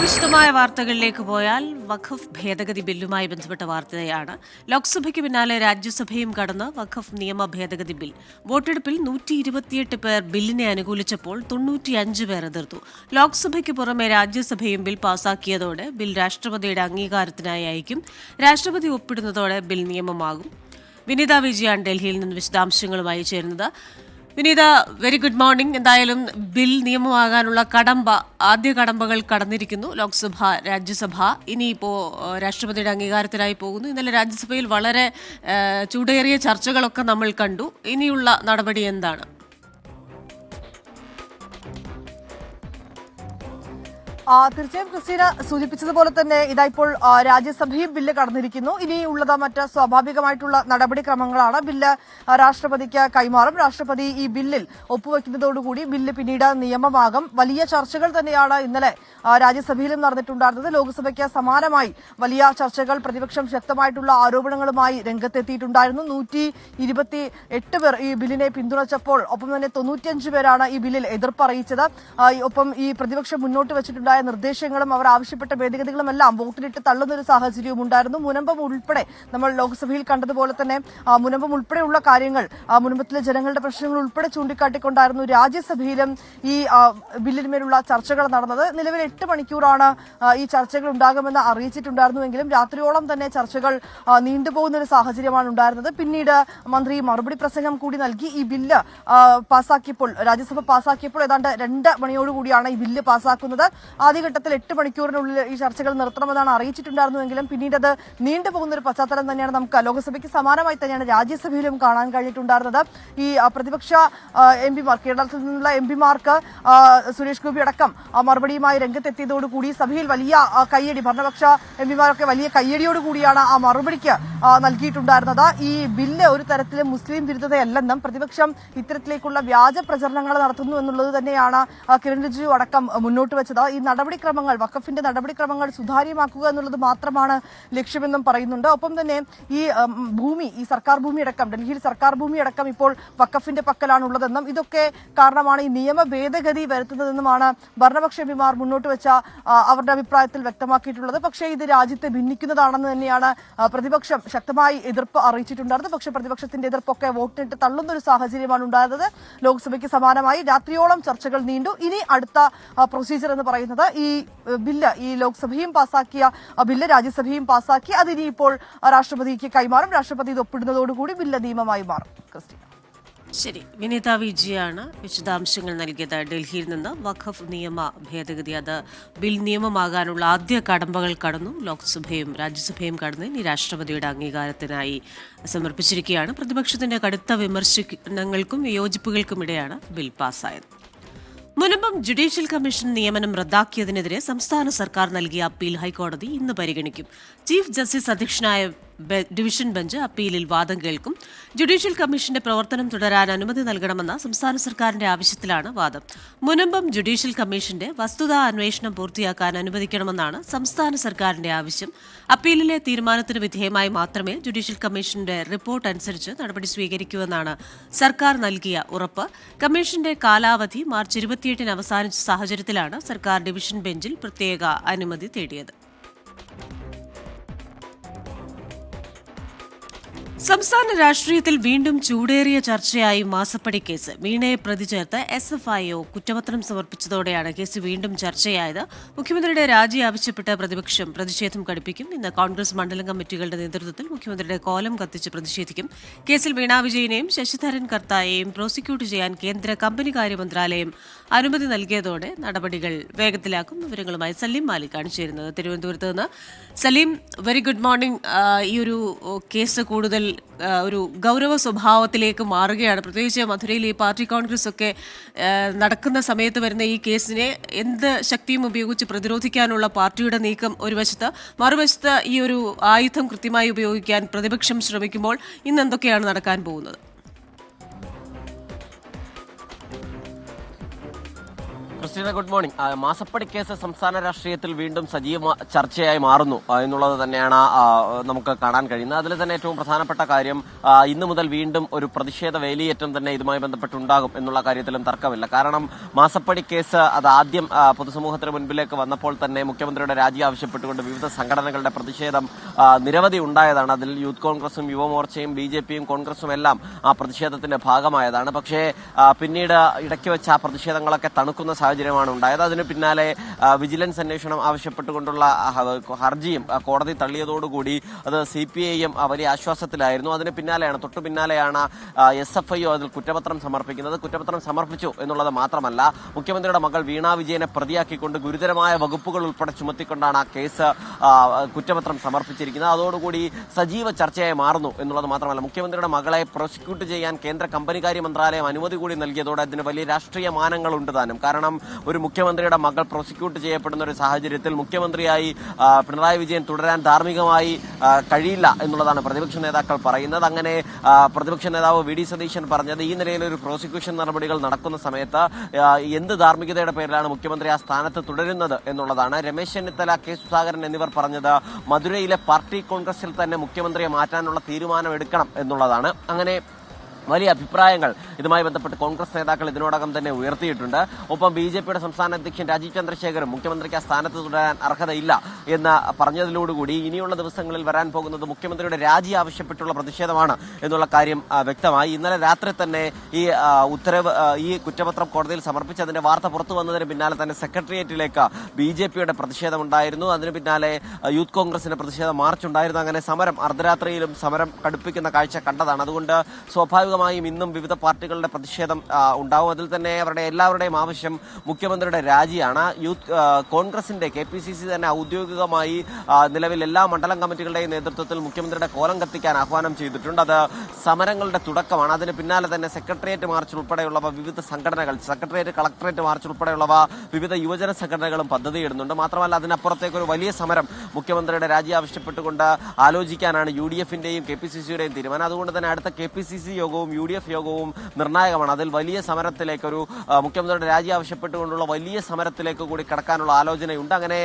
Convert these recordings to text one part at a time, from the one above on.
വിശദമായ വാർത്തകളിലേക്ക് പോയാൽ വഖഫ് ഭേദഗതി ബില്ലുമായി ബന്ധപ്പെട്ട വാർത്തയാണ്. ലോക്സഭയ്ക്ക് പിന്നാലെ രാജ്യസഭയും കടന്ന് വഖഫ് നിയമ ഭേദഗതി ബിൽ. വോട്ടെടുപ്പിൽ 128 പേർ ബില്ലിനെ അനുകൂലിച്ചപ്പോൾ 95 പേർ എതിർത്തു. ലോക്സഭയ്ക്ക് പുറമെ രാജ്യസഭയും ബിൽ പാസാക്കിയതോടെ ബിൽ രാഷ്ട്രപതിയുടെ അംഗീകാരത്തിനായി അയക്കും. രാഷ്ട്രപതി ഒപ്പിടുന്നതോടെ ബിൽ നിയമമാകും. വിനീത വിജയാണ് ഡൽഹിയിൽ നിന്ന് വിശദാംശങ്ങളുമായി ചേരുന്നത്. വിനീത, വെരി ഗുഡ് മോർണിംഗ്. എന്തായാലും ബിൽ നിയമമാകാനുള്ള ആദ്യ കടമ്പകൾ കടന്നിരിക്കുന്നു. ലോക്സഭ, രാജ്യസഭ ഇനിയിപ്പോൾ രാഷ്ട്രപതിയുടെ അംഗീകാരത്തിനായി പോകുന്നു. ഇന്നലെ രാജ്യസഭയിൽ വളരെ ചൂടേറിയ ചർച്ചകളൊക്കെ നമ്മൾ കണ്ടു. ഇനിയുള്ള നടപടി എന്താണ്? തീർച്ചയായും ക്രിസ്റ്റീന സൂചിപ്പിച്ചതുപോലെ തന്നെ ഇപ്പോൾ രാജ്യസഭയും ബില്ല് കടന്നിരിക്കുന്നു. ഇനിയുള്ളത് മറ്റ് സ്വാഭാവികമായിട്ടുള്ള നടപടിക്രമങ്ങളാണ്. ബില്ല് രാഷ്ട്രപതിക്ക് കൈമാറും. രാഷ്ട്രപതി ഈ ബില്ലിൽ ഒപ്പുവെക്കുന്നതോടുകൂടി ബില്ല് പിന്നീട് നിയമമാകും. വലിയ ചർച്ചകൾ തന്നെയാണ് ഇന്നലെ രാജ്യസഭയിലും നടന്നിട്ടുണ്ടായിരുന്നത്. ലോക്സഭയ്ക്ക് സമാനമായി വലിയ ചർച്ചകൾ, പ്രതിപക്ഷം ശക്തമായിട്ടുള്ള ആരോപണങ്ങളുമായി രംഗത്തെത്തിയിട്ടുണ്ടായിരുന്നു. 128 പേർ ഈ ബില്ലിനെ പിന്തുണച്ചപ്പോൾ ഒപ്പം തന്നെ 95 പേരാണ് ഈ ബില്ലിൽ എതിർപ്പ് അറിയിച്ചത്. ഒപ്പം ഈ പ്രതിപക്ഷം മുന്നോട്ട് വെച്ചിട്ടുണ്ടായ നിർദ്ദേശങ്ങളും അവർ ആവശ്യപ്പെട്ട ഭേദഗതികളും എല്ലാം വോട്ടിലിട്ട് തള്ളുന്ന ഒരു സാഹചര്യവും ഉണ്ടായിരുന്നു. മുനമ്പം ഉൾപ്പെടെ നമ്മൾ ലോക്സഭയിൽ കണ്ടതുപോലെ തന്നെ മുനമ്പം ഉൾപ്പെടെയുള്ള കാര്യങ്ങൾ, മുനമ്പത്തിലെ ജനങ്ങളുടെ പ്രശ്നങ്ങൾ ഉൾപ്പെടെ ചൂണ്ടിക്കാട്ടിക്കൊണ്ടായിരുന്നു രാജ്യസഭയിലും ഈ ബില്ലിന്മേലുള്ള ചർച്ചകൾ നടന്നത്. നിലവിൽ 8 മണിക്കൂറാണ് ഈ ചർച്ചകൾ ഉണ്ടാകുമെന്ന് അറിയിച്ചിട്ടുണ്ടായിരുന്നുവെങ്കിലും രാത്രിയോളം തന്നെ ചർച്ചകൾ നീണ്ടുപോകുന്ന ഒരു സാഹചര്യമാണ് ഉണ്ടായിരുന്നത്. പിന്നീട് മന്ത്രി മറുപടി പ്രസംഗം കൂടി നൽകി. ഈ ബില്ല് പാസാക്കിയപ്പോൾ, രാജ്യസഭ പാസാക്കിയപ്പോൾ ഏതാണ്ട് 2 മണിയോടുകൂടിയാണ് ഈ ബില്ല് പാസാക്കുന്നത്. ആദ്യഘട്ടത്തിൽ 8 മണിക്കൂറിനുള്ളിൽ ഈ ചർച്ചകൾ നിർത്തണമെന്നാണ് അറിയിച്ചിട്ടുണ്ടായിരുന്നുവെങ്കിലും പിന്നീട് അത് നീണ്ടുപോകുന്ന ഒരു പശ്ചാത്തലം തന്നെയാണ് നമുക്ക് ലോക്സഭയ്ക്ക് സമാനമായി തന്നെയാണ് രാജ്യസഭയിലും കാണാൻ കഴിഞ്ഞിട്ടുണ്ടായിരുന്നത്. ഈ പ്രതിപക്ഷ എംപിമാർ, കേരളത്തിൽ നിന്നുള്ള എംപിമാർക്ക് സുരേഷ് ഗോപി അടക്കം മറുപടിയുമായി രംഗത്തെത്തിയതോടുകൂടി സഭയിൽ വലിയ കയ്യടി, ഭരണപക്ഷ എംപിമാരൊക്കെ വലിയ കയ്യടിയോടുകൂടിയാണ് ആ മറുപടിക്ക് നൽകിയിട്ടുണ്ടായിരുന്നത്. ഈ ബില്ല് ഒരു തരത്തിലും മുസ്ലിം വിരുദ്ധതയല്ലെന്നും പ്രതിപക്ഷം ഇത്തരത്തിലേക്കുള്ള വ്യാജ പ്രചരണങ്ങൾ നടത്തുന്നു എന്നുള്ളത് തന്നെയാണ് കിരൺ റിജിജു അടക്കം മുന്നോട്ട് വെച്ചത്. ഈ നടപടിക്രമങ്ങൾ, വഖഫിന്റെ നടപടിക്രമങ്ങൾ സുതാര്യമാക്കുക എന്നുള്ളത് മാത്രമാണ് ലക്ഷ്യമെന്നും പറയുന്നുണ്ട്. ഒപ്പം തന്നെ ഈ ഭൂമി, ഈ സർക്കാർ ഭൂമി അടക്കം, ഡൽഹിയിൽ സർക്കാർ ഭൂമി അടക്കം ഇപ്പോൾ വഖഫിന്റെ പക്കലാണ് ഉള്ളതെന്നും ഇതൊക്കെ കാരണമാണ് ഈ നിയമ ഭേദഗതി വരുത്തുന്നതെന്നുമാണ് ഭരണപക്ഷ എംപിമാർ മുന്നോട്ട് വെച്ച അവരുടെ അഭിപ്രായത്തിൽ വ്യക്തമാക്കിയിട്ടുള്ളത്. പക്ഷേ ഇത് രാജ്യത്തെ ഭിന്നിക്കുന്നതാണെന്ന് തന്നെയാണ് പ്രതിപക്ഷം ശക്തമായി എതിർപ്പ് അറിയിച്ചിട്ടുണ്ടായിരുന്നത്. പക്ഷേ പ്രതിപക്ഷത്തിന്റെ എതിർപ്പൊക്കെ വോട്ടിട്ട് തള്ളുന്ന ഒരു സാഹചര്യമാണ് ഉണ്ടായത്. ലോക്സഭയ്ക്ക് സമാനമായി രാത്രിയോളം ചർച്ചകൾ നീണ്ടു. ഇനി അടുത്ത പ്രൊസീജിയർ എന്ന് പറയുന്നത് ഈ ബില്ല്, ഈ ലോക്സഭയും പാസാക്കിയ ബില്ല് രാജ്യസഭയും പാസാക്കി അതിനിപ്പോൾ രാഷ്ട്രപതിക്ക് കൈമാറും. രാഷ്ട്രപതി ഇത് ഒപ്പിടുന്നതോടുകൂടി ബില്ല് നിയമമായി മാറും. ക്രിസ്റ്റീന. ശരി, വിനീത വിജയാണ് വിശദാംശങ്ങൾ നൽകിയത് ഡൽഹിയിൽ നിന്ന്. വഖഫ് നിയമ ഭേദഗതി, അത് ബിൽ നിയമമാകാനുള്ള ആദ്യ കടമ്പകൾ കടന്നു. ലോക്സഭയും രാജ്യസഭയും കടന്ന് ഇനി രാഷ്ട്രപതിയുടെ അംഗീകാരത്തിനായി സമർപ്പിച്ചിരിക്കുകയാണ്. പ്രതിപക്ഷത്തിന്റെ കടുത്ത വിമർശനങ്ങൾക്കും വിയോജിപ്പുകൾക്കുമിടെയാണ് ബിൽ പാസ്സായത്. മുനമ്പം ജുഡീഷ്യൽ കമ്മീഷൻ നിയമനം റദ്ദാക്കിയതിനെതിരെ സംസ്ഥാന സർക്കാർ നൽകിയ അപ്പീൽ ഹൈക്കോടതി ഇന്ന് പരിഗണിക്കും. ചീഫ് ജസ്റ്റിസ് അധ്യക്ഷനായ ഡിവിഷൻ ബെഞ്ച് അപ്പീലിൽ വാദം കേൾക്കും. ജുഡീഷ്യൽ കമ്മീഷന്റെ പ്രവർത്തനം തുടരാൻ അനുമതി നൽകണമെന്ന സംസ്ഥാന സർക്കാരിന്റെ ആവശ്യത്തിലാണ് വാദം. മുനമ്പം ജുഡീഷ്യൽ കമ്മീഷന്റെ വസ്തുതാ അന്വേഷണം പൂർത്തിയാക്കാൻ അനുവദിക്കണമെന്നാണ് സംസ്ഥാന സർക്കാരിന്റെ ആവശ്യം. അപ്പീലിലെ തീരുമാനത്തിന് വിധേയമായി മാത്രമേ ജുഡീഷ്യൽ കമ്മീഷന്റെ റിപ്പോർട്ട് അനുസരിച്ച് നടപടി സ്വീകരിക്കൂവെന്നാണ് സർക്കാർ നൽകിയ ഉറപ്പ്. കമ്മീഷന്റെ കാലാവധി മാർച്ച് 28-ന് അവസാനിച്ച സാഹചര്യത്തിലാണ് സർക്കാർ ഡിവിഷൻ ബെഞ്ചിൽ പ്രത്യേക അനുമതി തേടിയത്. സംസ്ഥാന രാഷ്ട്രീയത്തിൽ വീണ്ടും ചൂടേറിയ ചർച്ചയായി മാസപ്പടി കേസ്. വീണയെ പ്രതി ചേർത്ത് SFIO കുറ്റപത്രം സമർപ്പിച്ചതോടെയാണ് കേസ് വീണ്ടും ചർച്ചയായത്. മുഖ്യമന്ത്രിയുടെ രാജി ആവശ്യപ്പെട്ട് പ്രതിപക്ഷം പ്രതിഷേധം കടുപ്പിക്കും. ഇന്ന് കോൺഗ്രസ് മണ്ഡലം കമ്മിറ്റികളുടെ നേതൃത്വത്തിൽ മുഖ്യമന്ത്രിയുടെ കോലം കത്തിച്ച് പ്രതിഷേധിക്കും. കേസിൽ വീണ വിജയനെയും ശശിധരൻ കർത്തായെയും പ്രോസിക്യൂട്ട് ചെയ്യാൻ കേന്ദ്ര കമ്പനികാര്യ മന്ത്രാലയം അനുമതി നൽകിയതോടെ നടപടികൾ വേഗത്തിലാക്കും. വിവരങ്ങളുമായി സലീം മാലിക്കാണ് ചേരുന്നത് തിരുവനന്തപുരത്ത് നിന്ന്. Saleem, very good morning. ഈ ഒരു കേസ് കൂടുതൽ ഒരു ഗൗരവ സ്വഭാവത്തിലേക്ക് മാറുകയാണ്. പ്രത്യേകിച്ച് മധുരയിൽ ഈ പാർട്ടി കോൺഗ്രസ് ഒക്കെ നടക്കുന്ന സമയത്ത് വരുന്ന ഈ കേസിനെ എന്ത് ശക്തിയും ഉപയോഗിച്ച് പ്രതിരോധിക്കാനുള്ള പാർട്ടിയുടെ നീക്കം ഒരു വശത്ത്, മറുവശത്ത് ഈ ഒരു ആയുധം കൃത്യമായി ഉപയോഗിക്കാൻ പ്രതിപക്ഷം ശ്രമിക്കുമ്പോൾ ഇന്ന് എന്തൊക്കെയാണ് നടക്കാൻ പോകുന്നത്? Christina, good morning. മാസപ്പടി കേസ് സംസ്ഥാന രാഷ്ട്രീയത്തിൽ വീണ്ടും സജീവ ചർച്ചയായി മാറുന്നു എന്നുള്ളത് തന്നെയാണ് നമുക്ക് കാണാൻ കഴിയുന്നത്. അതിൽ തന്നെ ഏറ്റവും പ്രധാനപ്പെട്ട കാര്യം ഇന്നു മുതൽ വീണ്ടും ഒരു പ്രതിഷേധ വേലിയേറ്റം തന്നെ ഇതുമായി ബന്ധപ്പെട്ടുണ്ടാകും എന്നുള്ള കാര്യത്തിലും തർക്കമില്ല. കാരണം മാസപ്പടി കേസ് അത് ആദ്യം പൊതുസമൂഹത്തിന് മുൻപിലേക്ക് വന്നപ്പോൾ തന്നെ മുഖ്യമന്ത്രിയുടെ രാജി ആവശ്യപ്പെട്ടുകൊണ്ട് വിവിധ സംഘടനകളുടെ പ്രതിഷേധം നിരവധി ഉണ്ടായതാണ്. അതിൽ യൂത്ത് കോൺഗ്രസും യുവമോർച്ചയും BJPയും കോൺഗ്രസും എല്ലാം ആ പ്രതിഷേധത്തിന്റെ ഭാഗമായതാണ്. പക്ഷേ പിന്നീട് ഇടയ്ക്ക് വെച്ച് ആ പ്രതിഷേധങ്ങളൊക്കെ തണുക്കുന്ന സാഹചര്യമാണ് ഉണ്ടായത്. അതിന് പിന്നാലെ വിജിലൻസ് അന്വേഷണം ആവശ്യപ്പെട്ടുകൊണ്ടുള്ള ഹർജിയും കോടതി തള്ളിയതോടുകൂടി അത് CPIM വലിയ ആശ്വാസത്തിലായിരുന്നു. അതിന് പിന്നാലെയാണ് തൊട്ടു പിന്നാലെയാണ് SFIO അതിൽ കുറ്റപത്രം സമർപ്പിക്കുന്നത്. കുറ്റപത്രം സമർപ്പിച്ചു എന്നുള്ളത് മാത്രമല്ല, മുഖ്യമന്ത്രിയുടെ മകൾ വീണ വിജയനെ പ്രതിയാക്കിക്കൊണ്ട് ഗുരുതരമായ വകുപ്പുകൾ ഉൾപ്പെടെ ചുമത്തിക്കൊണ്ടാണ് ആ കേസ് കുറ്റപത്രം സമർപ്പിച്ചിരിക്കുന്നത്. അതോടുകൂടി സജീവ ചർച്ചയായി മാറുന്നു എന്നുള്ളത് മാത്രമല്ല, മുഖ്യമന്ത്രിയുടെ മകളെ പ്രോസിക്യൂട്ട് ചെയ്യാൻ കേന്ദ്ര കമ്പനികാര്യ മന്ത്രാലയം അനുമതി കൂടി നൽകിയതോടെ അതിന് വലിയ രാഷ്ട്രീയ മാനങ്ങളുണ്ട് താനും. കാരണം ഒരു മുഖ്യമന്ത്രിയുടെ മകൾ പ്രോസിക്യൂട്ട് ചെയ്യപ്പെടുന്ന ഒരു സാഹചര്യത്തിൽ മുഖ്യമന്ത്രിയായി പിണറായി വിജയൻ തുടരാൻ ധാർമ്മികമായി കഴിയില്ല എന്നുള്ളതാണ് പ്രതിപക്ഷ നേതാക്കൾ പറയുന്നത്. അങ്ങനെ പ്രതിപക്ഷ നേതാവ് VD സതീശൻ പറഞ്ഞത് ഈ നിലയിലൊരു പ്രോസിക്യൂഷൻ നടപടികൾ നടക്കുന്ന സമയത്ത് എന്ത് ധാർമ്മികതയുടെ പേരിലാണ് മുഖ്യമന്ത്രി ആ സ്ഥാനത്ത് തുടരുന്നത് എന്നുള്ളതാണ്. രമേശ് ചെന്നിത്തല, K സുധാകരൻ എന്നിവർ പറഞ്ഞത് മധുരയിലെ പാർട്ടി കോൺഗ്രസിൽ തന്നെ മുഖ്യമന്ത്രിയെ മാറ്റാനുള്ള തീരുമാനം എടുക്കണം എന്നുള്ളതാണ്. അങ്ങനെ വലിയ അഭിപ്രായങ്ങൾ ഇതുമായി ബന്ധപ്പെട്ട് കോൺഗ്രസ് നേതാക്കൾ ഇതിനോടകം തന്നെ ഉയർത്തിയിട്ടുണ്ട്. ഒപ്പം BJPയുടെ സംസ്ഥാന അധ്യക്ഷൻ രാജീവ് ചന്ദ്രശേഖരും മുഖ്യമന്ത്രിക്ക് ആ സ്ഥാനത്ത് തുടരാൻ അർഹതയില്ല എന്ന് പറഞ്ഞതിലോടുകൂടി ഇനിയുള്ള ദിവസങ്ങളിൽ വരാൻ പോകുന്നത് മുഖ്യമന്ത്രിയുടെ രാജി ആവശ്യപ്പെട്ടുള്ള പ്രതിഷേധമാണ് എന്നുള്ള കാര്യം വ്യക്തമായി. ഇന്നലെ രാത്രി തന്നെ ഈ ഉത്തരവ് ഈ കുറ്റപത്രം കോടതിയിൽ സമർപ്പിച്ചതിന്റെ വാർത്ത പുറത്തു വന്നതിന് പിന്നാലെ തന്നെ സെക്രട്ടേറിയറ്റിലേക്ക് BJPയുടെ പ്രതിഷേധമുണ്ടായിരുന്നു. അതിന് പിന്നാലെ യൂത്ത് കോൺഗ്രസിന്റെ പ്രതിഷേധ മാർച്ച് ഉണ്ടായിരുന്നു. അങ്ങനെ സമരം അർദ്ധരാത്രിയിലും സമരം കടുപ്പിക്കുന്ന കാഴ്ച കണ്ടതാണ്. അതുകൊണ്ട് സ്വാഭാവികമായും ഇന്നും വിവിധ പാർട്ടികളുടെ പ്രതിഷേധം ഉണ്ടാവും. അതിൽ തന്നെ അവരുടെ എല്ലാവരുടെയും ആവശ്യം മുഖ്യമന്ത്രിയുടെ രാജിയാണ്. കോൺഗ്രസിന്റെ KPCC തന്നെ ഔദ്യോഗികമായി നിലവിൽ എല്ലാ മണ്ഡലം കമ്മിറ്റികളുടെയും നേതൃത്വത്തിൽ മുഖ്യമന്ത്രിയുടെ കോലം കത്തിക്കാൻ ആഹ്വാനം ചെയ്തിട്ടുണ്ട്. അത് സമരങ്ങളുടെ തുടക്കമാണ്. അതിന് പിന്നാലെ തന്നെ സെക്രട്ടേറിയറ്റ് മാർച്ച് ഉൾപ്പെടെയുള്ളവ വിവിധ സംഘടനകൾ, സെക്രട്ടേറിയറ്റ് കളക്ടറേറ്റ് മാർച്ച് ഉൾപ്പെടെയുള്ളവ വിവിധ യുവജന സംഘടനകളും പദ്ധതിയിടുന്നുണ്ട്. മാത്രമല്ല അതിനപ്പുറത്തേക്ക് ഒരു വലിയ സമരം മുഖ്യമന്ത്രിയുടെ രാജി ആവശ്യപ്പെട്ടുകൊണ്ട് ആലോചിക്കാനാണ് UDFന്റെയും KPCCയുടെയും തീരുമാനം. അതുകൊണ്ട് തന്നെ അടുത്ത KPCC യോഗവും UDF യോഗവും നിർണായകമാണ്. അതിൽ വലിയ സമരത്തിലേക്ക് ഒരു മുഖ്യമന്ത്രിയുടെ രാജി ആവശ്യപ്പെട്ടുകൊണ്ടുള്ള വലിയ സമരത്തിലേക്ക് കൂടി കടക്കാനുള്ള ആലോചനയുണ്ട്. അങ്ങനെ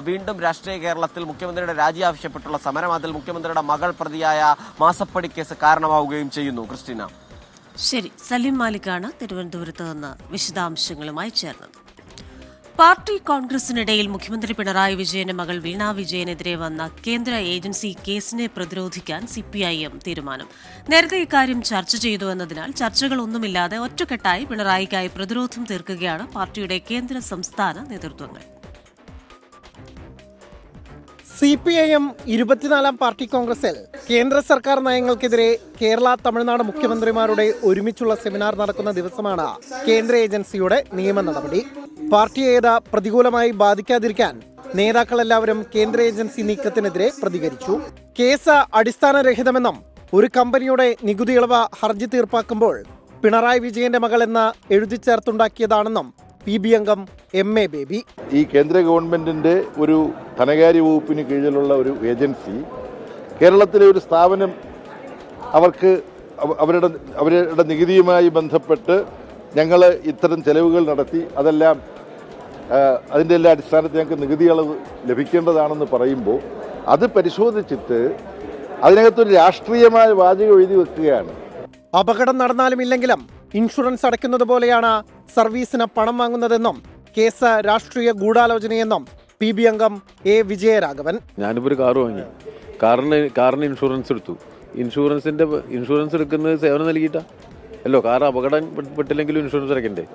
വീണ്ടും രാഷ്ട്രീയ കേരളത്തിൽ മുഖ്യമന്ത്രിയുടെ രാജി ആവശ്യപ്പെട്ടുള്ള സമരം, അതിൽ മുഖ്യമന്ത്രിയുടെ മകൾ പ്രതിയായ മാസപ്പടി കേസ് കാരണമാവുകയും ചെയ്യുന്നു. ക്രിസ്റ്റീന, ശരി. സലീം മാലിക്കാണ് തിരുവനന്തപുരത്ത് നിന്ന് വിശദാംശങ്ങളുമായി ചേർന്നത്. പാർട്ടി കോൺഗ്രസിനിടയിൽ മുഖ്യമന്ത്രി പിണറായി വിജയന്റെ മകൾ വീണ വിജയനെതിരെ വന്ന കേന്ദ്ര ഏജൻസി കേസിനെ പ്രതിരോധിക്കാൻ CPIM തീരുമാനം. നേരത്തെ ഇക്കാര്യം ചർച്ച ചെയ്തു എന്നതിനാൽ ചർച്ചകളൊന്നുമില്ലാതെ ഒറ്റക്കെട്ടായി പിണറായിക്കായി പ്രതിരോധം തീർക്കുകയാണ് പാർട്ടിയുടെ കേന്ദ്ര സംസ്ഥാന നേതൃത്വങ്ങൾ. CPIM 24-ാം പാർട്ടി കോൺഗ്രസിൽ കേന്ദ്ര സർക്കാർ നയങ്ങൾക്കെതിരെ കേരള, തമിഴ്നാട് മുഖ്യമന്ത്രിമാരുടെ ഒരുമിച്ചുള്ള സെമിനാർ നടക്കുന്ന ദിവസമാണ് കേന്ദ്ര ഏജൻസിയുടെ നിയമ നടപടി. പാർട്ടിയെ പ്രതികൂലമായി ബാധിക്കാതിരിക്കാൻ നേതാക്കളെല്ലാവരും കേന്ദ്ര ഏജൻസി നീക്കത്തിനെതിരെ പ്രതികരിച്ചു. കേസ് അടിസ്ഥാനരഹിതമെന്നും ഒരു കമ്പനിയുടെ നികുതി ഇളവ് ഹർജി തീർപ്പാക്കുമ്പോൾ പിണറായി വിജയന്റെ മകൾ എന്ന് എഴുതി ചേർത്തുണ്ടാക്കിയതാണെന്നും PB അംഗം MA ബേബി. ഈ കേന്ദ്ര ഗവൺമെന്റിന്റെ ഒരു ധനകാര്യ വകുപ്പിന് കീഴിലുള്ള ഒരു ഏജൻസി കേരളത്തിലെ ഒരു സ്ഥാപനം അവർക്ക് അവരുടെ നികുതിയുമായി ബന്ധപ്പെട്ട് ഞങ്ങൾ ഇത്തരം ചെലവുകൾ നടത്തി അതെല്ലാം അതിൻ്റെ എല്ലാ അടിസ്ഥാനത്തിൽ ഞങ്ങൾക്ക് നികുതി ഇളവ് ലഭിക്കേണ്ടതാണെന്ന് പറയുമ്പോൾ അത് പരിശോധിച്ചിട്ട് അതിനകത്തൊരു രാഷ്ട്രീയമായ വാചകം എഴുതി വെക്കുകയാണ്. അപകടം നടന്നാലും ഇല്ലെങ്കിലും ഇൻഷുറൻസ് അടയ്ക്കുന്നത് പോലെയാണ് സർവീസിന് പണം വാങ്ങുന്നതെന്നും കേസ് രാഷ്ട്രീയ ഗൂഢാലോചനയെന്നും PB അംഗം A വിജയരാഘവൻ. ഞാനിപ്പോൾ ഒരു കാറ് വാങ്ങി, കാറിന് ഇൻഷുറൻസ് എടുത്തു. ഇൻഷുറൻസ് എടുക്കുന്നത് സേവനം നൽകിയിട്ടാ അല്ലോ. കാർ അപകടം പെട്ടില്ലെങ്കിലും ഇൻഷുറൻസ് അടയ്ക്കണ്ടേ?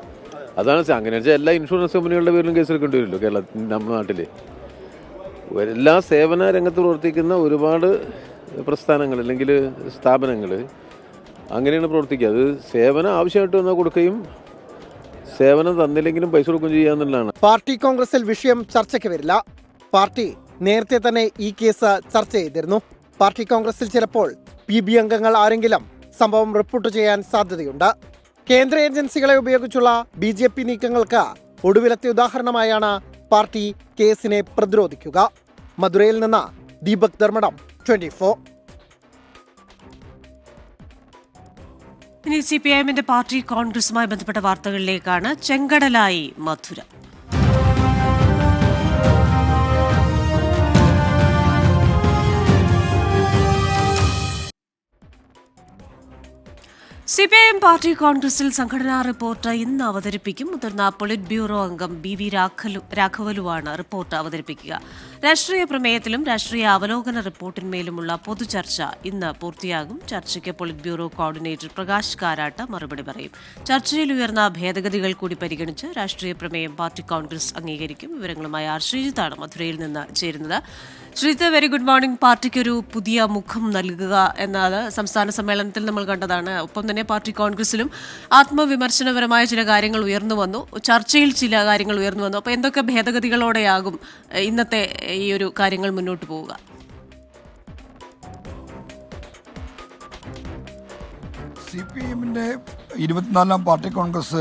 അതാണ് അങ്ങനെ വെച്ചാൽ എല്ലാ ഇൻഷുറൻസ് കമ്പനികളുടെ പേരിലും കേസ് എടുക്കേണ്ടി വരുമല്ലോ നമ്മുടെ നാട്ടിൽ. എല്ലാ സേവന രംഗത്ത് പ്രവർത്തിക്കുന്ന ഒരുപാട് പ്രസ്ഥാനങ്ങൾ അല്ലെങ്കിൽ സ്ഥാപനങ്ങൾ അങ്ങനെയാണ് പ്രവർത്തിക്കുക. അത് സേവനം ആവശ്യമായിട്ട് വന്നാൽ കൊടുക്കുകയും സേവനം തന്നില്ലെങ്കിലും പൈസ കൊടുക്കുകയും ചെയ്യാന്നുള്ളതാണ്. പാർട്ടി കോൺഗ്രസിൽ വിഷയം ചർച്ചയ്ക്ക് വരില്ല. പാർട്ടി നേരത്തെ തന്നെ ഈ കേസ് ചർച്ച ചെയ്തിരുന്നു. പാർട്ടി കോൺഗ്രസിൽ ചിലപ്പോൾ PB അംഗങ്ങൾ ആരെങ്കിലും സംഭവം റിപ്പോർട്ട് ചെയ്യാൻ സാധ്യതയുണ്ട്. കേന്ദ്ര ഏജൻസികളെ ഉപയോഗിച്ചുള്ള BJP നീക്കങ്ങൾക്ക് ഒടുവിലത്തെ ഉദാഹരണമായാണ് പാർട്ടി കേസിനെ പ്രതിരോധിക്കുക. മധുരയിൽ നിന്ന് ദീപക് ധർമ്മടം, 24. ഇനി CPIMന്റെ പാർട്ടി കോൺഗ്രസുമായി ബന്ധപ്പെട്ട വാർത്തകളിലേക്കാണ്. ചെങ്കടലായി മധുര. CPIM പാർട്ടി കോൺഗ്രസിൽ സംഘടനാ റിപ്പോർട്ട് ഇന്ന് അവതരിപ്പിക്കും. മുതിർന്ന പൊളിറ്റ് ബ്യൂറോ അംഗം BV രാഘവലുവാണ് റിപ്പോർട്ട് അവതരിപ്പിക്കുക. രാഷ്ട്രീയ പ്രമേയത്തിലും രാഷ്ട്രീയ അവലോകന റിപ്പോർട്ടിന്മേലുമുള്ള പൊതുചർച്ച ഇന്ന് പൂർത്തിയാകും. ചർച്ചയ്ക്ക് polit bureau coordinator Prakash Karat മറുപടി പറയും. ചർച്ചയിൽ ഉയർന്ന ഭേദഗതികൾ കൂടി പരിഗണിച്ച് രാഷ്ട്രീയ പ്രമേയം പാർട്ടി കോൺഗ്രസ് അംഗീകരിക്കും. വിവരങ്ങളുമായി ശ്രീജിത്താണ് മധുരയിൽ നിന്ന് ചേരുന്നത്. Sreejith, very good morning. പാർട്ടിക്ക് ഒരു പുതിയ മുഖം നൽകുക എന്നത് സംസ്ഥാന സമ്മേളനത്തിൽ നമ്മൾ കണ്ടതാണ്. ഒപ്പം തന്നെ പാർട്ടി കോൺഗ്രസിലും ആത്മവിമർശനപരമായ ചില കാര്യങ്ങൾ ഉയർന്നു വന്നു, ചർച്ചയിൽ ചില കാര്യങ്ങൾ ഉയർന്നു വന്നു. അപ്പോൾ എന്തൊക്കെ ഭേദഗതികളോടെയാകും ഇന്നത്തെ ഈ ഒരു കാര്യങ്ങൾ മുന്നോട്ട് പോവുക? CPIMന്റെ 24-ാം പാർട്ടി കോൺഗ്രസ്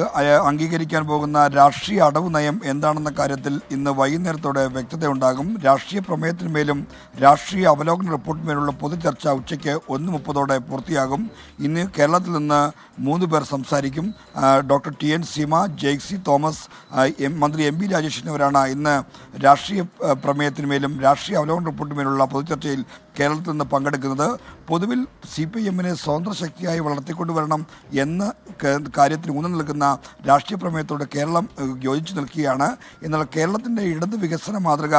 അംഗീകരിക്കാൻ പോകുന്ന രാഷ്ട്രീയ അടവ് നയം എന്താണെന്ന കാര്യത്തിൽ ഇന്ന് വൈകുന്നേരത്തോടെ വ്യക്തതയുണ്ടാകും. രാഷ്ട്രീയ പ്രമേയത്തിന്മേലും രാഷ്ട്രീയ അവലോകന റിപ്പോർട്ടിന്മേലുള്ള പൊതുചർച്ച ഉച്ചയ്ക്ക് 1:30 പൂർത്തിയാകും. ഇന്ന് കേരളത്തിൽ നിന്ന് 3 പേർ സംസാരിക്കും. Doctor TN Seema, Jaicy Thomas, മന്ത്രി MB രാജേഷ് എന്നിവരാണ് ഇന്ന് രാഷ്ട്രീയ പ്രമേയത്തിന്മേലും രാഷ്ട്രീയ അവലോകന റിപ്പോർട്ടിന്മേലുള്ള പൊതുചർച്ചയിൽ കേരളത്തിൽ നിന്ന് പങ്കെടുക്കുന്നത്. പൊതുവിൽ CPIMനെ സ്വതന്ത്ര ശക്തിയായി വളർത്തിക്കൊണ്ടുവരണം എന്ന കാര്യത്തിന് ഊന്നൽ നൽകുന്ന രാഷ്ട്രീയ പ്രമേയത്തോട് കേരളം യോജിച്ചു നിൽക്കുകയാണ്. എന്നാൽ കേരളത്തിൻ്റെ ഇടത് വികസന മാതൃക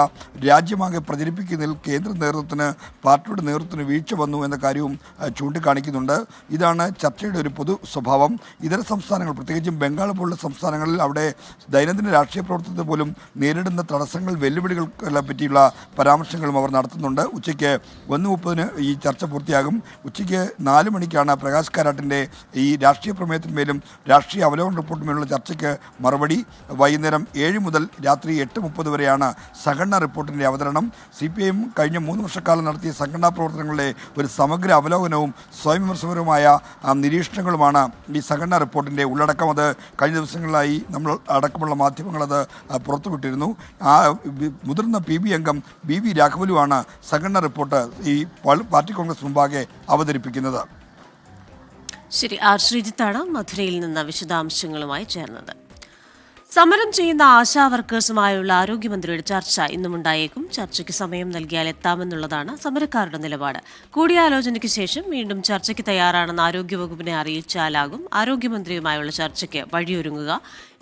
രാജ്യമാകെ പ്രചരിപ്പിക്കുന്നതിൽ കേന്ദ്ര നേതൃത്വത്തിന്, പാർട്ടിയുടെ നേതൃത്വത്തിന് വീഴ്ച വന്നു എന്ന കാര്യവും ചൂണ്ടിക്കാണിക്കുന്നുണ്ട്. ഇതാണ് ചർച്ചയുടെ ഒരു പൊതു സ്വഭാവം. ഇതര സംസ്ഥാനങ്ങൾ, പ്രത്യേകിച്ചും ബംഗാൾ പോലുള്ള സംസ്ഥാനങ്ങളിൽ അവിടെ ദൈനംദിന രാഷ്ട്രീയ പ്രവർത്തനത്തിൽ പോലും നേരിടുന്ന തടസ്സങ്ങൾ, വെല്ലുവിളികളെ പറ്റിയുള്ള പരാമർശങ്ങളും അവർ നടത്തുന്നുണ്ട്. ഉച്ചയ്ക്ക് 1:30 ഈ ചർച്ച പൂർത്തിയാകും. ഉച്ചയ്ക്ക് 4 മണിക്കാണ് പ്രകാശ് കാരാട്ടിൻ്റെ ഈ രാഷ്ട്രീയ പ്രമേയത്തിന്മേലും രാഷ്ട്രീയ അവലോകന റിപ്പോർട്ടിന്മേലുള്ള ചർച്ചയ്ക്ക് മറുപടി. വൈകുന്നേരം 7 മുതൽ രാത്രി 8:30 വരെയാണ് സംഘടനാ റിപ്പോർട്ടിൻ്റെ അവതരണം. CPIM കഴിഞ്ഞ 3 വർഷക്കാലം നടത്തിയ സംഘടനാ പ്രവർത്തനങ്ങളുടെ ഒരു സമഗ്ര അവലോകനവും സ്വയം വിമർശനപരമായ നിരീക്ഷണങ്ങളുമാണ് ഈ സംഘടനാ റിപ്പോർട്ടിൻ്റെ ഉള്ളടക്കം. അത് കഴിഞ്ഞ ദിവസങ്ങളിലായി നമ്മൾ അടക്കമുള്ള മാധ്യമങ്ങളത് പുറത്തുവിട്ടിരുന്നു. ആ മുതിർന്ന PB അംഗം BV രാഘവലുവാണ് സംഘടനാ റിപ്പോർട്ട് ഈ പാർട്ടി കോൺഗ്രസ് മുമ്പാകെ അവതരിപ്പിക്കുന്നത്. ശരി, ശ്രീജിത്താണ് മധുരയിൽ നിന്ന് വിശദാംശങ്ങളുമായി ചേർന്നത്. സമരം ചെയ്യുന്ന ആശാ വർക്കേഴ്സുമായുള്ള ആരോഗ്യമന്ത്രിയുടെ ചർച്ച ഇന്നുമുണ്ടായേക്കും. ചർച്ചയ്ക്ക് സമയം നൽകിയാൽ എത്താമെന്നുള്ളതാണ് സമരക്കാരുടെ നിലപാട്. കൂടിയാലോചനയ്ക്ക് ശേഷം വീണ്ടും ചർച്ചയ്ക്ക് തയ്യാറാണെന്ന് ആരോഗ്യവകുപ്പിനെ അറിയിച്ചാലാകും ആരോഗ്യമന്ത്രിയുമായുള്ള ചർച്ചയ്ക്ക് വഴിയൊരുങ്ങുക.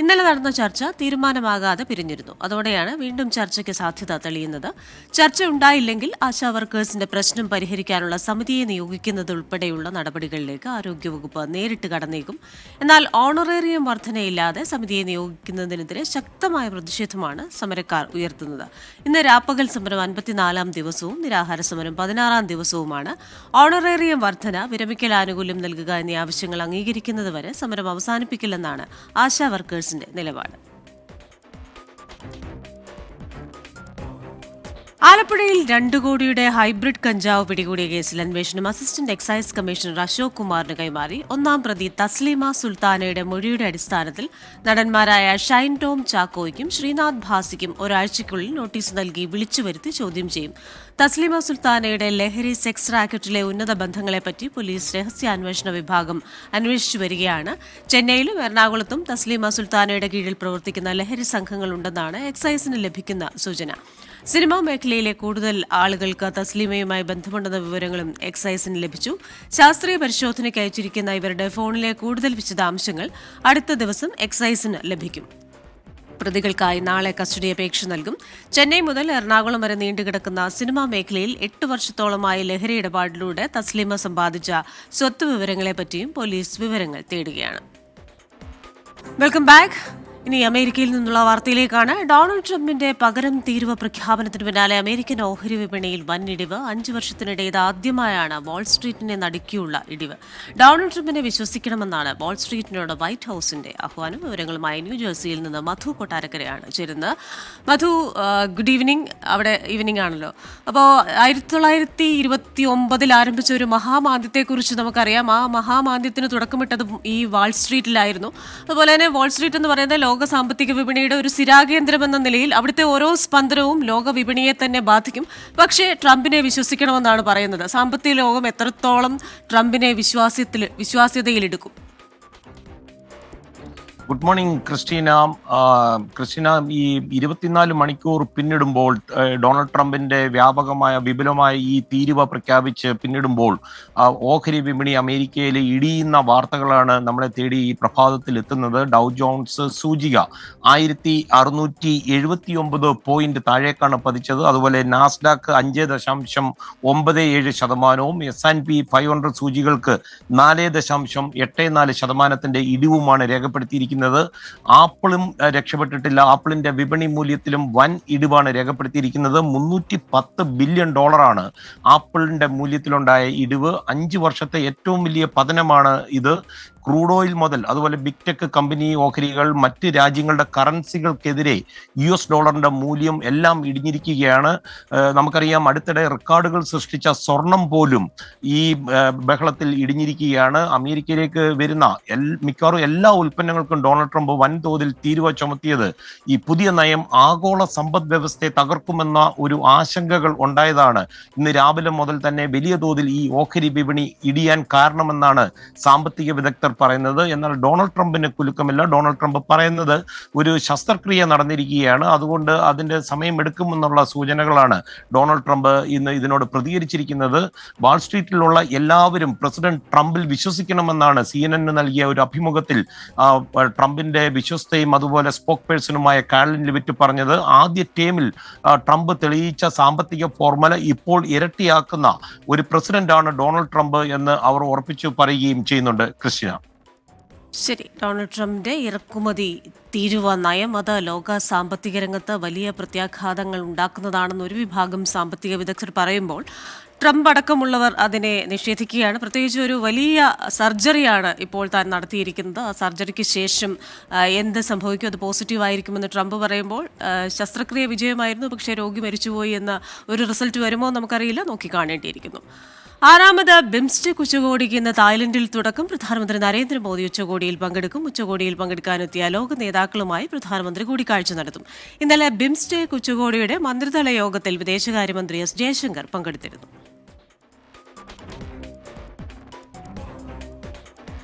ഇന്നലെ നടന്ന ചർച്ച തീരുമാനമാകാതെ പിരിഞ്ഞിരുന്നു. അതോടെയാണ് വീണ്ടും ചർച്ചയ്ക്ക് സാധ്യത തെളിയുന്നത്. ചർച്ച ഉണ്ടായില്ലെങ്കിൽ ആശാ വർക്കേഴ്സിന്റെ പ്രശ്നം പരിഹരിക്കാനുള്ള സമിതിയെ നിയോഗിക്കുന്നതുൾപ്പെടെയുള്ള നടപടികളിലേക്ക് ആരോഗ്യവകുപ്പ് നേരിട്ട് കടന്നേക്കും. എന്നാൽ ഓണറേറിയം വർധനയില്ലാതെ സമിതിയെ നിയോഗിക്കുന്നതിനെതിരെ ശക്തമായ പ്രതിഷേധമാണ് സമരക്കാർ ഉയർത്തുന്നത്. ഇന്ന് രാപ്പകൽ സമരം 54-ാം ദിവസവും നിരാഹാര സമരം 16-ാം ദിവസവുമാണ്. ഓണറേറിയം വർധന, വിരമിക്കൽ ആനുകൂല്യം നൽകുക എന്നീ ആവശ്യങ്ങൾ അംഗീകരിക്കുന്നതുവരെ സമരം അവസാനിപ്പിക്കില്ലെന്നാണ് ആശാ വർക്കേഴ്സിന്റെ നിലപാട്. ആലപ്പുഴയിൽ 2 കോടിയുടെ ഹൈബ്രിഡ് കഞ്ചാവ് പിടികൂടിയ കേസിൽ അന്വേഷണം അസിസ്റ്റന്റ് എക്സൈസ് കമ്മീഷണർ അശോക് കുമാറിന് കൈമാറി. 1-ാം പ്രതി തസ്ലീമ സുൽത്താനയുടെ മൊഴിയുടെ അടിസ്ഥാനത്തിൽ നടന്മാരായ ഷൈൻ ടോം ചാക്കോയ്ക്കും ശ്രീനാഥ് ഭാസിക്കും ഒരാഴ്ചയ്ക്കുള്ളിൽ നോട്ടീസ് നൽകി വിളിച്ചുവരുത്തി ചോദ്യം ചെയ്യും. തസ്ലീമ സുൽത്താനയുടെ ലഹരി സെക്സ് റാക്കറ്റിലെ ഉന്നത ബന്ധങ്ങളെപ്പറ്റി പോലീസ് രഹസ്യാന്വേഷണ വിഭാഗം അന്വേഷിച്ചു വരികയാണ്. ചെന്നൈയിലും എറണാകുളത്തും തസ്ലീമ സുൽത്താനയുടെ കീഴിൽ പ്രവർത്തിക്കുന്ന ലഹരി സംഘങ്ങളുണ്ടെന്നാണ് എക്സൈസിന് ലഭിക്കുന്ന സൂചന. സിനിമാ മേഖലയിലെ കൂടുതൽ ആളുകൾക്ക് തസ്ലീമയുമായി ബന്ധമുണ്ടെന്ന വിവരങ്ങളും എക്സൈസിന് ലഭിച്ചു. ശാസ്ത്രീയ പരിശോധനയ്ക്ക് അയച്ചിരിക്കുന്ന ഇവരുടെ ഫോണിലെ കൂടുതൽ വിശദാംശങ്ങൾ അടുത്ത ദിവസം എക്സൈസിന് ലഭിക്കും. പ്രതികൾക്കായി നാളെ കസ്റ്റഡി അപേക്ഷ നൽകും. ചെന്നൈ മുതൽ എറണാകുളം വരെ നീണ്ടുകിടക്കുന്ന സിനിമാ മേഖലയിൽ 8 വർഷത്തോളമായി ലഹരി ഇടപാടിലൂടെ തസ്ലീമ സമ്പാദിച്ച സ്വത്ത് വിവരങ്ങളെപ്പറ്റിയും പോലീസ് വിവരങ്ങൾ തേടുകയാണ്. Welcome back. ഇനി അമേരിക്കയിൽ നിന്നുള്ള വാർത്തയിലേക്കാണ്. ഡൊണാൾഡ് ട്രംപിന്റെ പകരം തീരുവ പ്രഖ്യാപനത്തിന് പിന്നാലെ അമേരിക്കൻ ഓഹരി വിപണിയിൽ വൻ ഇടിവ്. 5 വർഷത്തിനിടെ ഇത് ആദ്യമായാണ് വാൾസ്ട്രീറ്റിനെ നടുക്കിയുള്ള ഇടിവ്. ഡൊണാൾഡ് ട്രംപിനെ വിശ്വസിക്കണമെന്നാണ് വാൾസ്ട്രീറ്റിനോട് വൈറ്റ് ഹൌസിന്റെ ആഹ്വാനം. വിവരങ്ങളുമായി ന്യൂജേഴ്സിയിൽ നിന്ന് മധു കൊട്ടാരക്കരയാണ് ചേരുന്നത്. മധു, ഗുഡ് ഈവനിങ്. അവിടെ ഈവനിങ് ആണല്ലോ. അപ്പോൾ 1929 ആരംഭിച്ച ഒരു മഹാമാന്ദ്യത്തെക്കുറിച്ച് നമുക്കറിയാം. ആ മഹാമാന്ദ്യത്തിന് തുടക്കമിട്ടത് ഈ വാൾസ്ട്രീറ്റിലായിരുന്നു. അതുപോലെ തന്നെ വാൾസ്ട്രീറ്റ് എന്ന് പറയുന്ന ലോക സാമ്പത്തിക വിപണിയുടെ ഒരു സ്ഥിരാകേന്ദ്രം എന്ന നിലയിൽ അവിടുത്തെ ഓരോ സ്പന്ദനവും ലോക വിപണിയെ തന്നെ ബാധിക്കും. പക്ഷേ ട്രംപിനെ വിശ്വസിക്കണമെന്നാണ് പറയുന്നത്. സാമ്പത്തിക ലോകം എത്രത്തോളം ട്രംപിനെ വിശ്വാസ്യതയിലെടുക്കും? Good morning Christina. ക്രിസ്റ്റീന, ഈ 24 മണിക്കൂർ പിന്നിടുമ്പോൾ ഡൊണാൾഡ് ട്രംപിന്റെ വ്യാപകമായ വിപുലമായ ഈ തീരുവ പ്രഖ്യാപിച്ച് പിന്നിടുമ്പോൾ ഓഹരി വിപണി അമേരിക്കയിൽ ഇടിയുന്ന വാർത്തകളാണ് നമ്മളെ തേടി ഈ പ്രഭാതത്തിൽ എത്തുന്നത്. ഡൗ ജോൺസ് സൂചിക 1679 പോയിന്റ് താഴേക്കാണ് പതിച്ചത്. അതുപോലെ നാസ്ഡാക്ക് 5.97%, S&P 500 സൂചികൾക്ക് 4.84% ഇടിവുമാണ് രേഖപ്പെടുത്തിയിരിക്കുന്നത്. ആപ്പിളും രക്ഷപ്പെട്ടിട്ടില്ല. ആപ്പിളിന്റെ വിപണി മൂല്യത്തിലും വൻ ഇടിവാണ് രേഖപ്പെടുത്തിയിരിക്കുന്നത്. $310 ബില്യൺ ആപ്പിളിന്റെ മൂല്യത്തിലുണ്ടായ ഇടിവ്. 5 വർഷത്തെ ഏറ്റവും വലിയ പതനമാണ് ഇത്. ക്രൂഡ് ഓയിൽ മുതൽ അതുപോലെ ബിഗ് ടെക് കമ്പനി ഓഹരികൾ, മറ്റ് രാജ്യങ്ങളുടെ കറൻസികൾക്കെതിരെ US ഡോളറിന്റെ മൂല്യം എല്ലാം ഇടിഞ്ഞിരിക്കുകയാണ്. നമുക്കറിയാം, അടുത്തിടെ റെക്കോർഡുകൾ സൃഷ്ടിച്ച സ്വർണം പോലും ഈ ബഹളത്തിൽ ഇടിഞ്ഞിരിക്കുകയാണ്. അമേരിക്കയിലേക്ക് വരുന്ന മിക്കവാറും എല്ലാ ഉൽപ്പന്നങ്ങൾക്കും ഡൊണാൾഡ് ട്രംപ് വൻതോതിൽ തീരുവ ചുമത്തിയത് ഈ പുതിയ നയം ആഗോള സമ്പദ് വ്യവസ്ഥയെ തകർക്കുമെന്ന ഒരു ആശങ്കകൾ ഉണ്ടായതാണ് ഇന്ന് രാവിലെ മുതൽ തന്നെ വലിയ തോതിൽ ഈ ഓഹരി വിപണി ഇടിയാൻ കാരണമെന്നാണ് സാമ്പത്തിക വിദഗ്ധർ പറയുന്നത്. എന്നാൽ ഡൊണാൾഡ് ട്രംപിന് കുലുക്കമില്ല. ഡൊണാൾഡ് ട്രംപ് പറയുന്നത് ഒരു ശസ്ത്രക്രിയ നടന്നിരിക്കുകയാണ്, അതുകൊണ്ട് അതിന്റെ സമയമെടുക്കുമെന്നുള്ള സൂചനകളാണ് ഡൊണാൾഡ് ട്രംപ് ഇന്ന് ഇതിനോട് പ്രതികരിച്ചിരിക്കുന്നത്. വാൾസ്ട്രീറ്റിലുള്ള എല്ലാവരും പ്രസിഡന്റ് ട്രംപിൽ വിശ്വസിക്കണമെന്നാണ് CNN നൽകിയ ഒരു അഭിമുഖത്തിൽ ട്രംപിന്റെ വിശ്വസ്തയും അതുപോലെ സ്പോക്ക് പേഴ്സണുമായ കാരലിൻ ലിവിറ്റ് പറഞ്ഞത്. ആദ്യ ടേമിൽ ട്രംപ് തെളിയിച്ച സാമ്പത്തിക ഫോർമുല ഇപ്പോൾ ഇരട്ടിയാക്കുന്ന ഒരു പ്രസിഡന്റാണ് ഡൊണാൾഡ് ട്രംപ് എന്ന് അവർ ഉറപ്പിച്ചു പറയുകയും ചെയ്യുന്നുണ്ട്. ക്രിസ്റ്റീന, ശരി. ഡൊണാൾഡ് ട്രംപിന്റെ ഇറക്കുമതി തീരുവ നയം അത് ലോക സാമ്പത്തിക രംഗത്ത് വലിയ പ്രത്യാഘാതങ്ങൾ ഉണ്ടാക്കുന്നതാണെന്ന് ഒരു വിഭാഗം സാമ്പത്തിക വിദഗ്ധർ പറയുമ്പോൾ ട്രംപ് അടക്കമുള്ളവർ അതിനെ നിഷേധിക്കുകയാണ്. പ്രത്യേകിച്ച് ഒരു വലിയ സർജറിയാണ് ഇപ്പോൾ താൻ നടത്തിയിരിക്കുന്നത്. ആ സർജറിക്ക് ശേഷം എന്ത് സംഭവിക്കും, അത് പോസിറ്റീവ് ആയിരിക്കുമെന്ന് ട്രംപ് പറയുമ്പോൾ ശസ്ത്രക്രിയ വിജയമായിരുന്നു, പക്ഷേ രോഗി മരിച്ചുപോയി എന്ന ഒരു റിസൾട്ട് വരുമോ നമുക്കറിയില്ല, നോക്കിക്കാണേണ്ടിയിരിക്കുന്നു. 6ാമത് ബിംസ്റ്റെക് ഉച്ചകോടിക്ക് ഇന്ന് തായ്ലൻഡിൽ തുടക്കം. പ്രധാനമന്ത്രി നരേന്ദ്രമോദി ഉച്ചകോടിയിൽ പങ്കെടുക്കും. ഉച്ചകോടിയിൽ പങ്കെടുക്കാനെത്തിയ ലോക നേതാക്കളുമായി പ്രധാനമന്ത്രി കൂടിക്കാഴ്ച നടത്തും. ഇന്നലെ ബിംസ്റ്റെക് ഉച്ചകോടിയുടെ മന്ത്രിതല യോഗത്തിൽ വിദേശകാര്യമന്ത്രി S. ജയശങ്കർ പങ്കെടുത്തിരുന്നു.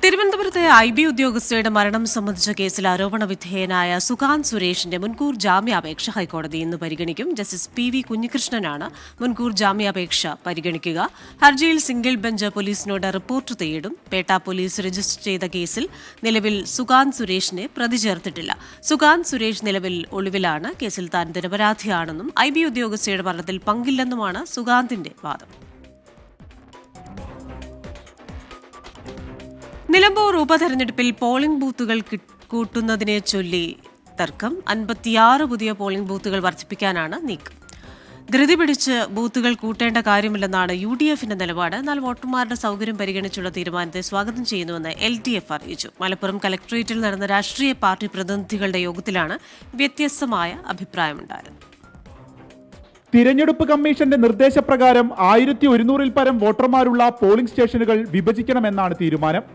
തിരുവനന്തപുരത്തെ IB ഉദ്യോഗസ്ഥയുടെ മരണം സംബന്ധിച്ച കേസിൽ ആരോപണ വിധേയനായ സുകാന്ത് സുരേഷിന്റെ മുൻകൂർ ജാമ്യാപേക്ഷ ഹൈക്കോടതി ഇന്ന് പരിഗണിക്കും. ജസ്റ്റിസ് PV കുഞ്ഞികൃഷ്ണനാണ് മുൻകൂർ ജാമ്യാപേക്ഷ പരിഗണിക്കുക. ഹർജിയിൽ സിംഗിൾ ബെഞ്ച് പോലീസിനോട് റിപ്പോർട്ട് തേടും. പേട്ട പോലീസ് രജിസ്റ്റർ ചെയ്ത കേസിൽ നിലവിൽ സുകാന്ത് സുരേഷിനെ പ്രതി ചേർത്തിട്ടില്ല. സുകാന്ത് സുരേഷ് നിലവിൽ ഒളിവിലാണ്. കേസിൽ താൻ നിരപരാധിയാണെന്നും IB ഉദ്യോഗസ്ഥയുടെ മരണത്തിൽ പങ്കില്ലെന്നുമാണ് സുകാന്തിന്റെ വാദം. നിലമ്പൂർ ഉപതെരഞ്ഞെടുപ്പിൽ പോളിംഗ് ബൂത്തുകൾ കൂട്ടുന്നതിനെ ചൊല്ലി തർക്കം. 56 പുതിയ പോളിംഗ് ബൂത്തുകൾ വർദ്ധിപ്പിക്കാനാണ് നീക്കം. ധൃതി പിടിച്ച് ബൂത്തുകൾ കൂട്ടേണ്ട കാര്യമില്ലെന്നാണ് UDFന്റെ നിലപാട്. എന്നാൽ വോട്ടർമാരുടെ സൗകര്യം പരിഗണിച്ചുള്ള തീരുമാനത്തെ സ്വാഗതം ചെയ്യുന്നുവെന്ന് LDF അറിയിച്ചു. മലപ്പുറം കലക്ടറേറ്റിൽ നടന്ന രാഷ്ട്രീയ പാർട്ടി പ്രതിനിധികളുടെ യോഗത്തിലാണ് വ്യത്യസ്തമായ അഭിപ്രായമുണ്ടായത്. തിരഞ്ഞെടുപ്പ് കമ്മീഷന്റെ നിർദ്ദേശപ്രകാരം 1100-ൽ പരം വോട്ടർമാരുള്ള പോളിംഗ് സ്റ്റേഷനുകൾ വിഭജിക്കണമെന്നാണ് തീരുമാനം.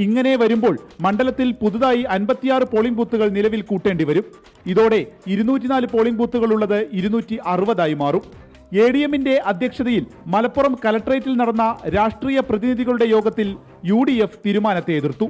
ഇങ്ങനെ വരുമ്പോൾ മണ്ഡലത്തിൽ പുതുതായി 56 പോളിംഗ് ബൂത്തുകൾ നിലവിൽ കൂട്ടേണ്ടി വരും. ഇതോടെ 204 പോളിംഗ് ബൂത്തുകളുള്ളത് 260 മാറും. ADMന്റെ അധ്യക്ഷതയിൽ മലപ്പുറം കലക്ടറേറ്റിൽ നടന്ന രാഷ്ട്രീയ പ്രതിനിധികളുടെ യോഗത്തിൽ UDF തീരുമാനത്തെ എതിർത്തു.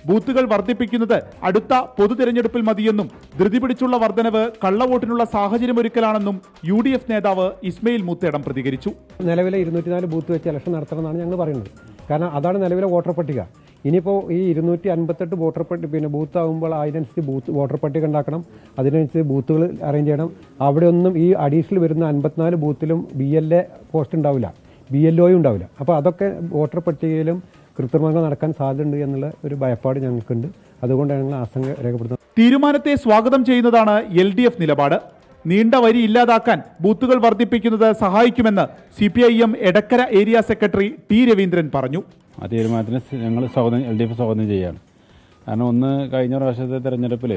ബൂത്തുകൾ വർദ്ധിപ്പിക്കുന്നത് അടുത്ത പൊതു തെരഞ്ഞെടുപ്പിൽ മതിയെന്നും ധൃതി പിടിച്ചുള്ള വർധനവ് കള്ളവോട്ടിനുള്ള സാഹചര്യമൊരുക്കലാണെന്നും UDF നേതാവ് ഇസ്മയിൽ മൂത്തേടം പ്രതികരിച്ചു. നിലവിലെ 204 ബൂത്ത് വെച്ച് ഇലക്ഷൻ നടത്തണമെന്നാണ് ഞങ്ങൾ പറയുന്നത്. കാരണം അതാണ് നിലവിലെ വോട്ടർ പട്ടിക. ഇനിയിപ്പോൾ ഈ 258 വോട്ടർ പട്ടിക ബൂത്ത് ആകുമ്പോൾ അതിനനുസരിച്ച് വോട്ടർ പട്ടിക ഉണ്ടാക്കണം, അതിനനുസരിച്ച് ബൂത്തുകൾ അറേഞ്ച് ചെയ്യണം. അവിടെ ഒന്നും ഈ അഡീഷണൽ വരുന്ന 54 ബൂത്തിലും BLA പോസ്റ്റ് ഉണ്ടാവില്ല, BLO ഉണ്ടാവില്ല. അപ്പോൾ അതൊക്കെ വോട്ടർ പട്ടികയിലും കൃത്രിമങ്ങൾ നടക്കാൻ സാധ്യതയുണ്ട് എന്നുള്ള ഒരു ഭയപ്പാട് ഞങ്ങൾക്കുണ്ട്. അതുകൊണ്ടാണ് ഞങ്ങൾ ആശങ്ക രേഖപ്പെടുത്തുന്നത്. തീരുമാനത്തെ സ്വാഗതം ചെയ്യുന്നതാണ് LDF നിലപാട്. നീണ്ട വരി ഇല്ലാതാക്കാൻ ബൂത്തുകൾ വർദ്ധിപ്പിക്കുന്നത് സഹായിക്കുമെന്ന് CPIM Edakkara area secretary T. Raveendran പറഞ്ഞു. ആ തീരുമാനത്തിന് ഞങ്ങൾ LDF സ്വാഗതം ചെയ്യുകയാണ്. കാരണം കഴിഞ്ഞ പ്രാവശ്യത്തെ തെരഞ്ഞെടുപ്പിൽ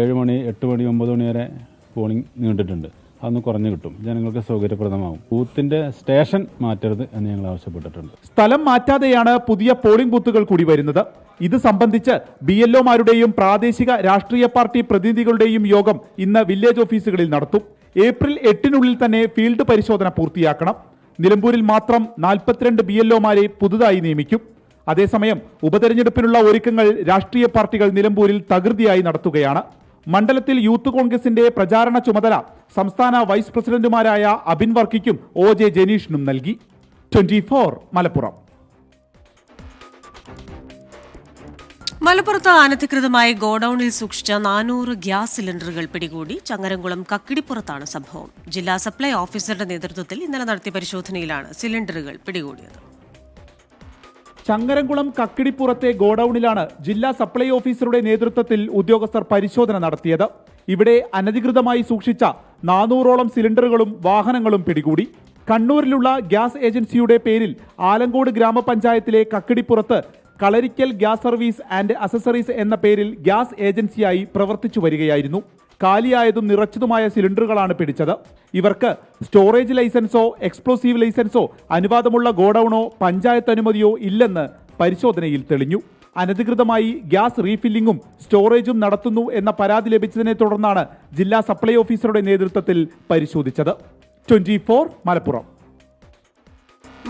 7 മണി 8 മണി 9 മണി വരെ പോളിംഗ് നീണ്ടിട്ടുണ്ട്. അതൊന്ന് കുറഞ്ഞു കിട്ടും, ജനങ്ങൾക്ക് സൗകര്യപ്രദമാകും. ബൂത്തിന്റെ സ്റ്റേഷൻ മാറ്റരുത് എന്ന് ഞങ്ങൾ ആവശ്യപ്പെട്ടിട്ടുണ്ട്. സ്ഥലം മാറ്റാതെയാണ് പുതിയ പോളിംഗ് ബൂത്തുകൾ കൂടി വരുന്നത്. ഇത് സംബന്ധിച്ച് BLOമാരുടെയും പ്രാദേശിക രാഷ്ട്രീയ പാർട്ടി പ്രതിനിധികളുടെയും യോഗം ഇന്ന് വില്ലേജ് ഓഫീസുകളിൽ നടത്തും. ഏപ്രിൽ 8-നുള്ളിൽ തന്നെ ഫീൽഡ് പരിശോധന പൂർത്തിയാക്കണം. നിലമ്പൂരിൽ മാത്രം 42 BLOമാരെ പുതുതായി നിയമിക്കും. അതേസമയം ഉപതെരഞ്ഞെടുപ്പിനുള്ള ഒരുക്കങ്ങൾ രാഷ്ട്രീയ പാർട്ടികൾ നിലമ്പൂരിൽ തകൃതിയായി നടത്തുകയാണ്. മണ്ഡലത്തിൽ യൂത്ത് കോൺഗ്രസിന്റെ പ്രചാരണ ചുമതല സംസ്ഥാന വൈസ് പ്രസിഡന്റുമാരായ അബിൻ വർക്കിക്കും OJ ജനീഷിനും നൽകി. 24 മലപ്പുറം. മലപ്പുറത്ത് അനധികൃതമായി ഗോഡൌണിൽ സൂക്ഷിച്ച 400 ഗ്യാസ് സിലിണ്ടറുകൾ പിടികൂടി. ചങ്ങരംകുളം കക്കിടിപ്പുറത്താണ് സംഭവം. ജില്ലാ സപ്ലൈ ഓഫീസറുടെ നേതൃത്വത്തിൽ ഇന്നലെ നടത്തിയ പരിശോധനയിലാണ് സിലിണ്ടറുകൾ പിടികൂടിയത്. ചങ്ങരംകുളം കക്കിടിപ്പുറത്തെ ഗോഡൌണിലാണ് ജില്ലാ സപ്ലൈ ഓഫീസറുടെ നേതൃത്വത്തിൽ ഉദ്യോഗസ്ഥർ പരിശോധന നടത്തിയത്. ഇവിടെ അനധികൃതമായി സൂക്ഷിച്ച 400ഓളം സിലിണ്ടറുകളും വാഹനങ്ങളും പിടികൂടി. കണ്ണൂരിലുള്ള ഗ്യാസ് ഏജൻസിയുടെ പേരിൽ ആലങ്കോട് ഗ്രാമപഞ്ചായത്തിലെ കക്കിടിപ്പുറത്ത് കളരിക്കൽ ഗ്യാസ് സർവീസ് ആൻഡ് അസസറീസ് എന്ന പേരിൽ ഗ്യാസ് ഏജൻസിയായി പ്രവർത്തിച്ചു വരികയായിരുന്നു. കാലിയായതും നിറച്ചതുമായ സിലിണ്ടറുകളാണ് പിടിച്ചത്. ഇവർക്ക് സ്റ്റോറേജ് ലൈസൻസോ എക്സ്പ്ലോസീവ് ലൈസൻസോ അനുവാദമുള്ള ഗോഡൌണോ പഞ്ചായത്ത് അനുമതിയോ ഇല്ലെന്ന് പരിശോധനയിൽ തെളിഞ്ഞു. അനധികൃതമായി ഗ്യാസ് റീഫില്ലിംഗും സ്റ്റോറേജും നടത്തുന്നു എന്ന പരാതി ലഭിച്ചതിനെ തുടർന്നാണ് ജില്ലാ സപ്ലൈ ഓഫീസറുടെ നേതൃത്വത്തിൽ പരിശോധിച്ചത്. 24 മലപ്പുറം.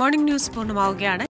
മോർണിംഗ് ന്യൂസ് പൂർണ്ണമാവുകയാണ്.